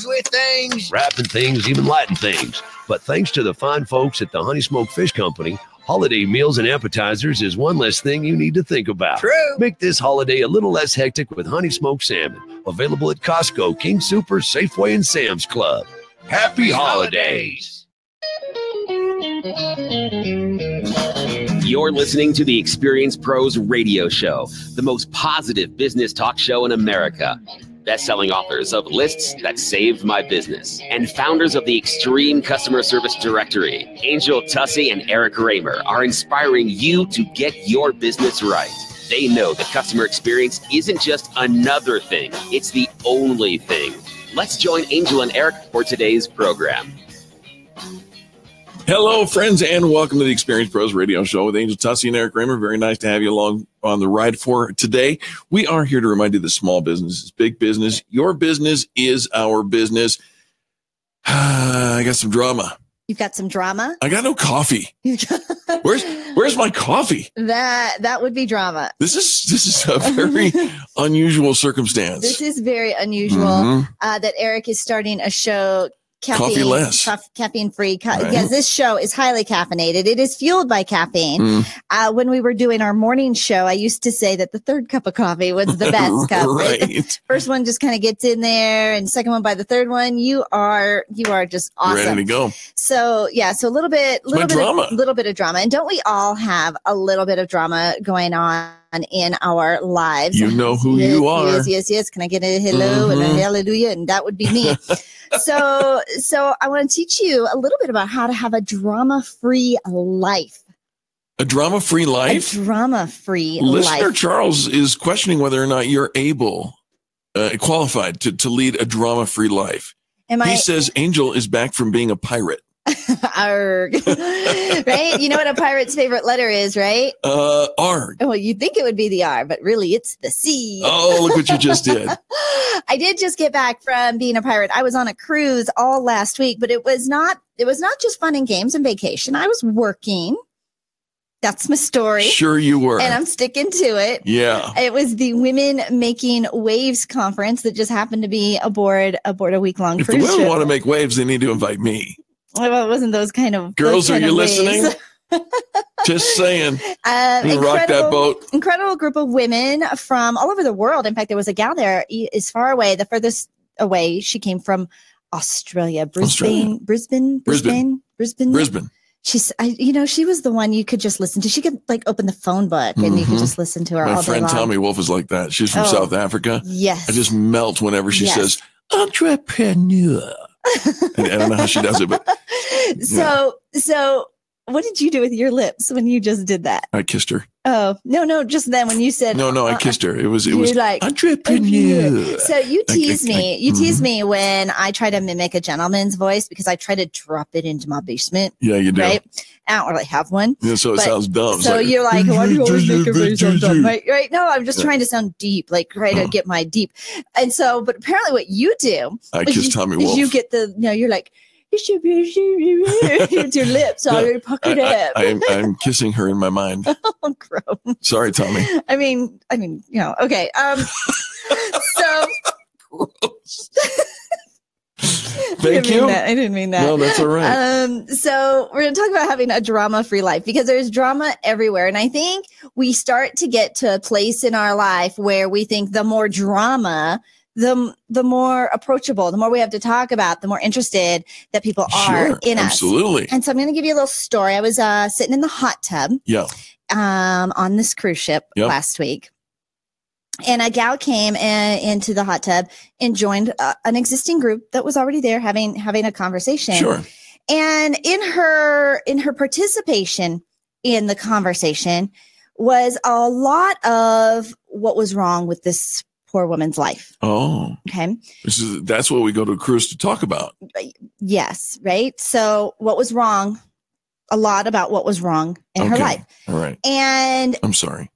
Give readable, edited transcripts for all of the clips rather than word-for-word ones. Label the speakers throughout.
Speaker 1: with things.
Speaker 2: Wrapping things, even lighting things. But thanks to the fine folks at the Honey Smoked Fish Company, holiday meals and appetizers is one less thing you need to think about.
Speaker 1: True.
Speaker 2: Make this holiday a little less hectic with Honey Smoked Salmon. Available at Costco, King Super, Safeway, and Sam's Club. Happy holidays.
Speaker 3: You're listening to the Experience Pros Radio Show, the most positive business talk show in America. Best-selling authors of Lists That Saved My Business and founders of the Extreme Customer Service Directory, Angel Tussey and Eric Raymer, are inspiring you to get your business right. They know the customer experience isn't just another thing, it's the only thing. Let's join Angel and Eric for today's program.
Speaker 4: Hello, friends, and welcome to the Experience Pros Radio Show with Angel Tussey and Eric Raymer. Very nice to have you along on the ride for today. We are here to remind you that small business is big business. Your business is our business. I got some drama.
Speaker 5: You've got some drama?
Speaker 4: I got no coffee. Where's my coffee?
Speaker 5: That would be drama.
Speaker 4: This is a very unusual circumstance.
Speaker 5: This is very unusual that Eric is starting a show.
Speaker 4: Coffee less.
Speaker 5: Caffeine free. Yes, this show is highly caffeinated. It is fueled by caffeine. When we were doing our morning show, I used to say that the third cup of coffee was the best cup.
Speaker 4: Right.
Speaker 5: First one just kind of gets in there, and second one by the third one, you are just awesome.
Speaker 4: Ready to go.
Speaker 5: So a little bit of drama. And don't we all have a little bit of drama going on in our lives?
Speaker 4: You know who you are.
Speaker 5: Yes. Can I get a hello and a hallelujah? And that would be me. So I want to teach you a little bit about how to have a drama-free life.
Speaker 4: A drama-free life?
Speaker 5: A drama-free life.
Speaker 4: Listener Charles is questioning whether or not you're qualified to lead a drama-free life. He says Angel is back from being a pirate.
Speaker 5: Arg. Right? You know what a pirate's favorite letter is, right?
Speaker 4: R.
Speaker 5: Well, you'd think it would be the R, but really it's the C.
Speaker 4: Oh, look what you just did.
Speaker 5: I did just get back from being a pirate. I was on a cruise all last week, but it was not just fun and games and vacation. I was working. That's my story.
Speaker 4: Sure you were.
Speaker 5: And I'm sticking to it.
Speaker 4: Yeah.
Speaker 5: It was the Women Making Waves conference that just happened to be aboard a week-long cruise ship.
Speaker 4: If the women want to make waves, they need to invite me.
Speaker 5: Well, it wasn't those kind of
Speaker 4: girls.
Speaker 5: Are you
Speaker 4: listening? Just saying. Rock that boat.
Speaker 5: Incredible group of women from all over the world. In fact, there was a gal there as far away. The furthest away she came from Australia, Brisbane. She's, she was the one you could just listen to. She could open the phone book and you could just listen to her all day long.
Speaker 4: My friend Tommy Wolf is like that. She's from South Africa.
Speaker 5: Yes.
Speaker 4: I just melt whenever she says entrepreneur. And I don't know how she does it, but
Speaker 5: so what did you do with your lips when you just did that?
Speaker 4: I kissed her.
Speaker 5: Oh, no, just then when you said
Speaker 4: no, I kissed her. It was
Speaker 5: like
Speaker 4: entrepreneur.
Speaker 5: So you tease me. You tease me when I try to mimic a gentleman's voice because I try to drop it into my basement.
Speaker 4: Yeah, you do.
Speaker 5: Right? I don't really have one.
Speaker 4: Yeah, so it sounds dumb.
Speaker 5: So you're like, why do you always make everybody sound dumb? Right? No, I'm just trying to sound deep, try to get my deep. And so, but apparently what you do
Speaker 4: I kiss Tommy Wolf.
Speaker 5: You get you're like, with your lips already puckered up.
Speaker 4: I'm kissing her in my mind.
Speaker 5: Oh, gross.
Speaker 4: Sorry, Tommy.
Speaker 5: I mean, okay. So
Speaker 4: gross. Thank you.
Speaker 5: I didn't mean that.
Speaker 4: No, that's all right.
Speaker 5: So we're going to talk about having a drama-free life because there's drama everywhere. And I think we start to get to a place in our life where we think the more drama, the more approachable, the more we have to talk about, the more interested that people are in us.
Speaker 4: Absolutely.
Speaker 5: And so I'm going to give you a little story. I was sitting in the hot tub on this cruise ship last week. And a gal came into the hot tub and joined an existing group that was already there having a conversation.
Speaker 4: Sure.
Speaker 5: And in her participation in the conversation was a lot of what was wrong with this poor woman's life.
Speaker 4: Oh.
Speaker 5: Okay.
Speaker 4: That's what we go to a cruise to talk about.
Speaker 5: Yes. Right. So what was wrong? A lot about what was wrong in her life.
Speaker 4: All right.
Speaker 5: And
Speaker 4: I'm sorry.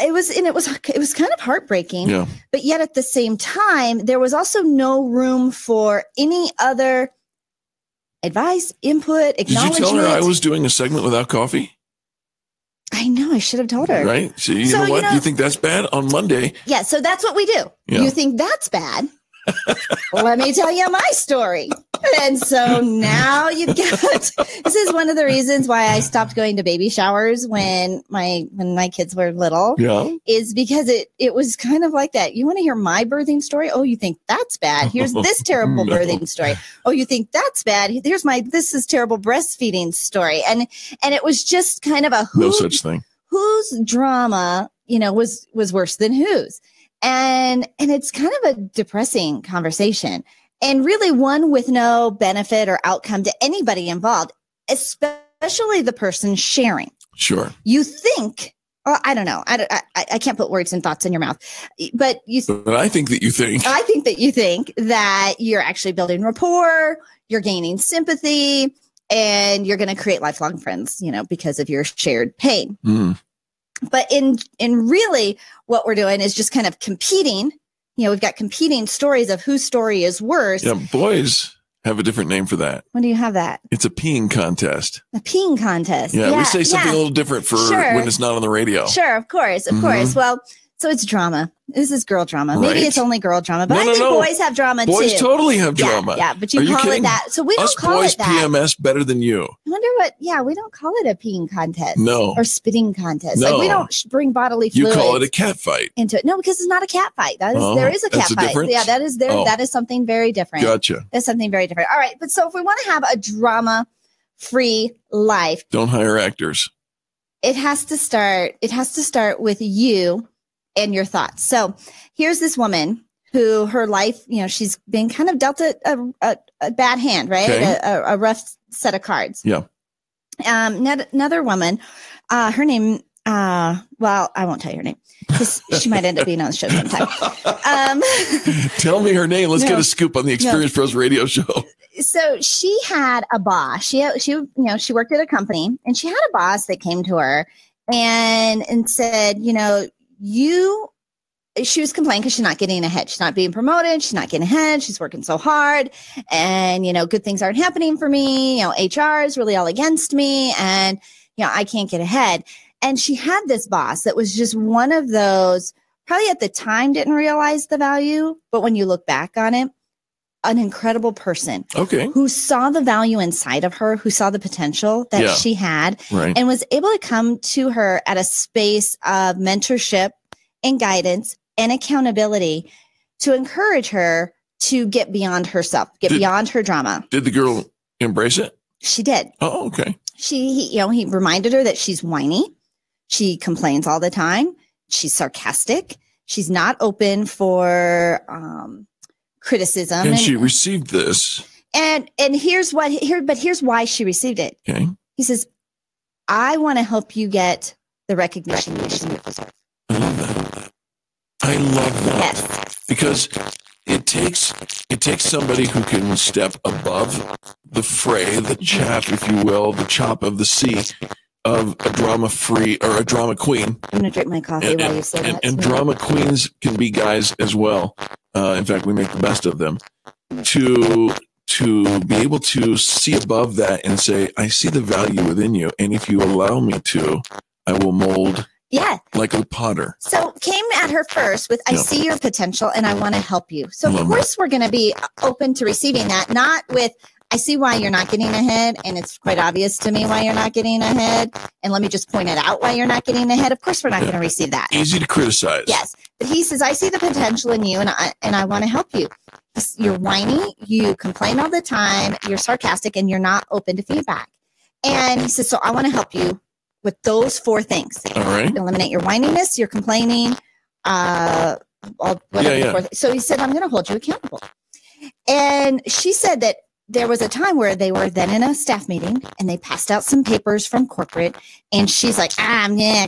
Speaker 5: It was kind of heartbreaking.
Speaker 4: Yeah.
Speaker 5: But yet at the same time, there was also no room for any other advice, input, acknowledgement.
Speaker 4: Did you tell her I was doing a segment without coffee?
Speaker 5: I know. I should have told her.
Speaker 4: Right. So you know what? You think that's bad on Monday?
Speaker 5: Yeah. So that's what we do.
Speaker 4: Yeah.
Speaker 5: You think that's bad. let me tell you my story. And so now you've got, this is one of the reasons why I stopped going to baby showers when my kids were little.
Speaker 4: Yeah.
Speaker 5: Is because it was kind of like that. You want to hear my birthing story? Oh, you think that's bad? Here's this terrible birthing story. Oh, you think that's bad? Here's this is terrible breastfeeding story. And it was just kind of a
Speaker 4: no such thing.
Speaker 5: Whose drama, was worse than whose. And it's kind of a depressing conversation. And really one with no benefit or outcome to anybody involved, especially the person sharing.
Speaker 4: Sure.
Speaker 5: You think, I don't know. I can't put words and thoughts in your mouth, but
Speaker 4: I think that you think.
Speaker 5: I think that you think that you're actually building rapport, you're gaining sympathy, and you're going to create lifelong friends, because of your shared pain.
Speaker 4: Mm.
Speaker 5: But in really what we're doing is just kind of competing. We've got competing stories of whose story is worse.
Speaker 4: Yeah, boys have a different name for that.
Speaker 5: When do you have that?
Speaker 4: It's a peeing contest.
Speaker 5: A peeing contest.
Speaker 4: Yeah, we say something a little different for when it's not on the radio.
Speaker 5: Sure, of course. Well, so it's drama. This is girl drama. Maybe it's only girl drama, but I think boys have drama too.
Speaker 4: Boys totally have drama.
Speaker 5: Yeah, but you call it that. So we don't call it that.
Speaker 4: Us boys PMS better than you.
Speaker 5: I wonder what, we don't call it a peeing contest.
Speaker 4: No.
Speaker 5: Or spitting contest.
Speaker 4: No.
Speaker 5: Like we don't bring bodily fluids.
Speaker 4: You call it a cat fight.
Speaker 5: Into it. No, because it's not a cat fight. There is a cat fight.
Speaker 4: Difference?
Speaker 5: Yeah, that is there. Oh. That is something very different.
Speaker 4: Gotcha.
Speaker 5: That's something very different. All right. But so if we want to have a drama-free life.
Speaker 4: Don't hire actors.
Speaker 5: It has to start with you and your thoughts. So here's this woman who her life, she's been kind of dealt a bad hand, right?
Speaker 4: Okay.
Speaker 5: A rough set of cards.
Speaker 4: Yeah.
Speaker 5: Another woman, her name, I won't tell you her name because she might end up being on the show sometime.
Speaker 4: Tell me her name. Let's get a scoop on the Experience Pros radio show.
Speaker 5: So she had a boss. She worked at a company, and she had a boss that came to her and said, she was complaining because she's not getting ahead. She's not being promoted. She's not getting ahead. She's working so hard, and good things aren't happening for me. HR is really all against me, and I can't get ahead. And she had this boss that was just one of those, probably at the time didn't realize the value, but when you look back on it, an incredible person.
Speaker 4: Okay.
Speaker 5: Who saw the value inside of her, who saw the potential that she had,
Speaker 4: right,
Speaker 5: and was able to come to her at a space of mentorship and guidance and accountability to encourage her to get beyond herself, beyond her drama.
Speaker 4: Did the girl embrace it?
Speaker 5: She did.
Speaker 4: Oh, okay.
Speaker 5: He reminded her that she's whiny. She complains all the time. She's sarcastic. She's not open for criticism.
Speaker 4: And she received this.
Speaker 5: And here's why she received it.
Speaker 4: Okay.
Speaker 5: He says, I want to help you get the recognition you deserve.
Speaker 4: I love that. I love that.
Speaker 5: Yes.
Speaker 4: Because it takes somebody who can step above the fray, the chaff, if you will, the chop of the sea of a drama-free or a drama queen.
Speaker 5: I'm going to drink my coffee while you say that.
Speaker 4: And drama queens can be guys as well. In fact, we make the best of them. To be able to see above that and say, I see the value within you. And if you allow me to, I will mold like a potter.
Speaker 5: So came at her first with, I see your potential and I want to help you. So of course we're going to be open to receiving that, not with, I see why you're not getting ahead, and it's quite obvious to me why you're not getting ahead, and let me just point it out why you're not getting ahead. Of course we're not going to receive that.
Speaker 4: Easy to criticize.
Speaker 5: Yes. But he says, I see the potential in you and I want to help you. You're whiny, you complain all the time, you're sarcastic, and you're not open to feedback. And he says, so I want to help you with those 4 things.
Speaker 4: All right.
Speaker 5: Eliminate your whininess, your complaining, So he said, I'm going to hold you accountable. And she said that there was a time where they were then in a staff meeting and they passed out some papers from corporate, and she's like,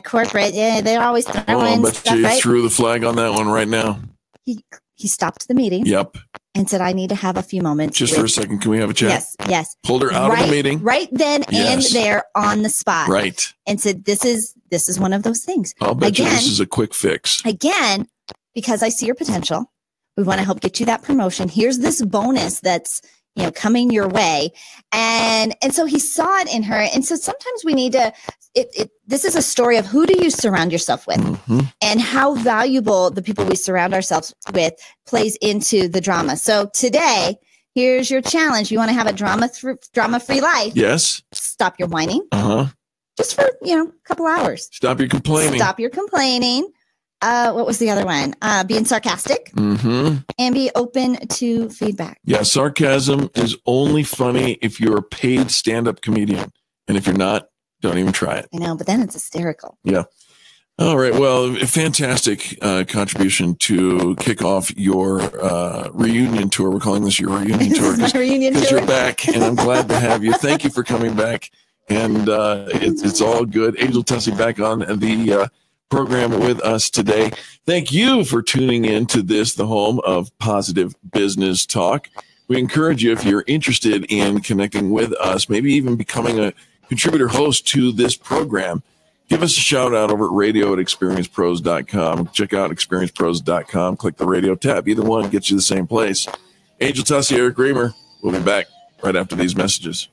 Speaker 5: corporate, they're always throwing stuff,
Speaker 4: right? Threw the flag on that one right now.
Speaker 5: He stopped the meeting.
Speaker 4: Yep.
Speaker 5: And said, I need to have a few moments.
Speaker 4: Just for a second, can we have a chat?
Speaker 5: Yes.
Speaker 4: Pulled her out of the meeting.
Speaker 5: Right then and there on the spot.
Speaker 4: Right.
Speaker 5: And said, this is one of those things.
Speaker 4: I'll bet you this is a quick fix.
Speaker 5: Again, because I see your potential. We want to help get you that promotion. Here's this bonus that's coming your way. And so he saw it in her. And so sometimes we need to this is a story of who do you surround yourself with, and how valuable the people we surround ourselves with plays into the drama. So today, here's your challenge. You want to have a drama-free life.
Speaker 4: Yes.
Speaker 5: Stop your whining. Just for, a couple hours.
Speaker 4: Stop your complaining.
Speaker 5: Stop your complaining. What was the other one? Being sarcastic. And be open to feedback.
Speaker 4: Yeah, sarcasm is only funny if you're a paid stand-up comedian. And if you're not, don't even try it.
Speaker 5: I know, but then it's hysterical.
Speaker 4: Yeah. All right. Well, a fantastic contribution to kick off your reunion tour. We're calling this your reunion tour because you're back, and I'm glad to have you. Thank you for coming back. And it's all good. Angel Tussey back on the program with us today. Thank you for tuning in to this, the home of positive business talk. We encourage you, if you're interested in connecting with us, maybe even becoming a contributor host to this program, give us a shout out over at radio@experiencepros.com. Check out experiencepros.com. Click the radio tab. Either one gets you the same place. Angel Tussey, Eric Remer. We'll be back right after these messages.